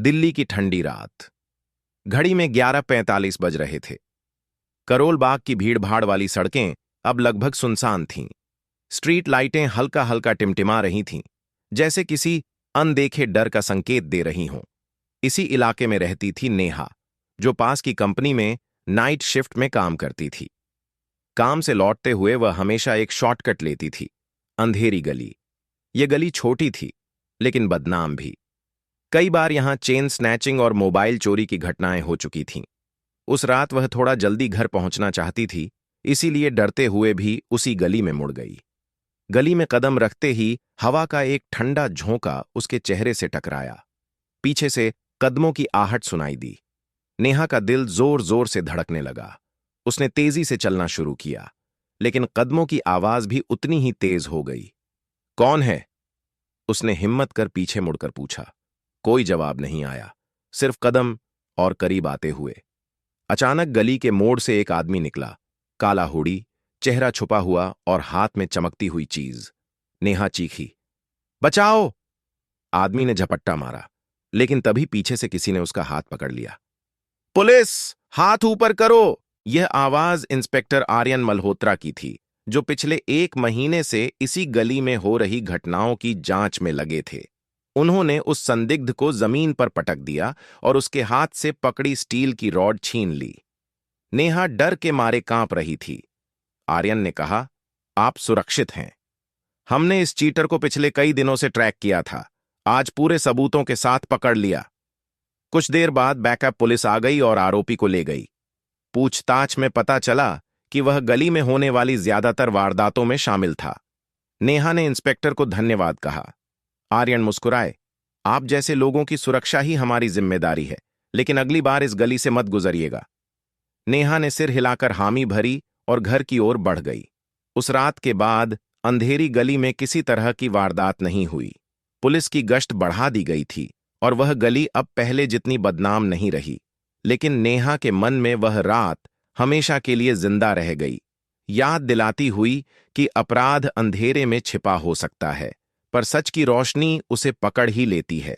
दिल्ली की ठंडी रात। घड़ी में 11:45 बज रहे थे। करोल बाग की भीड़-भाड़ वाली सड़कें अब लगभग सुनसान थीं। स्ट्रीट लाइटें हल्का हल्का टिमटिमा रही थीं, जैसे किसी अनदेखे डर का संकेत दे रही हों। इसी इलाके में रहती थी नेहा, जो पास की कंपनी में नाइट शिफ्ट में काम करती थी। काम से लौटते हुए वह हमेशा एक शॉर्टकट लेती थी, अंधेरी गली। ये गली छोटी थी, लेकिन बदनाम भी। कई बार यहां चेन स्नैचिंग और मोबाइल चोरी की घटनाएं हो चुकी थीं। उस रात वह थोड़ा जल्दी घर पहुंचना चाहती थी, इसीलिए डरते हुए भी उसी गली में मुड़ गई। गली में कदम रखते ही हवा का एक ठंडा झोंका उसके चेहरे से टकराया। पीछे से कदमों की आहट सुनाई दी। नेहा का दिल जोर जोर से धड़कने लगा। उसने तेजी से चलना शुरू किया, लेकिन कदमों की आवाज भी उतनी ही तेज हो गई। कौन है? उसने हिम्मत कर पीछे मुड़कर पूछा। कोई जवाब नहीं आया, सिर्फ कदम और करीब आते हुए। अचानक गली के मोड़ से एक आदमी निकला, काला हुडी, चेहरा छुपा हुआ और हाथ में चमकती हुई चीज। नेहा चीखी, बचाओ! आदमी ने झपट्टा मारा, लेकिन तभी पीछे से किसी ने उसका हाथ पकड़ लिया। पुलिस! हाथ ऊपर करो! यह आवाज इंस्पेक्टर आर्यन मल्होत्रा की थी, जो पिछले 1 महीने से इसी गली में हो रही घटनाओं की जांच में लगे थे। उन्होंने उस संदिग्ध को जमीन पर पटक दिया और उसके हाथ से पकड़ी स्टील की रॉड छीन ली। नेहा डर के मारे कांप रही थी। आर्यन ने कहा, आप सुरक्षित हैं। हमने इस चीटर को पिछले कई दिनों से ट्रैक किया था। आज पूरे सबूतों के साथ पकड़ लिया। कुछ देर बाद बैकअप पुलिस आ गई और आरोपी को ले गई। पूछताछ में पता चला कि वह गली में होने वाली ज्यादातर वारदातों में शामिल था। नेहा ने इंस्पेक्टर को धन्यवाद कहा। आर्यन मुस्कुराए, आप जैसे लोगों की सुरक्षा ही हमारी जिम्मेदारी है, लेकिन अगली बार इस गली से मत गुजरिएगा। नेहा ने सिर हिलाकर हामी भरी और घर की ओर बढ़ गई। उस रात के बाद अंधेरी गली में किसी तरह की वारदात नहीं हुई। पुलिस की गश्त बढ़ा दी गई थी और वह गली अब पहले जितनी बदनाम नहीं रही, लेकिन नेहा के मन में वह रात हमेशा के लिए जिंदा रह गई, याद दिलाती हुई कि अपराध अंधेरे में छिपा हो सकता है, पर सच की रोशनी उसे पकड़ ही लेती है।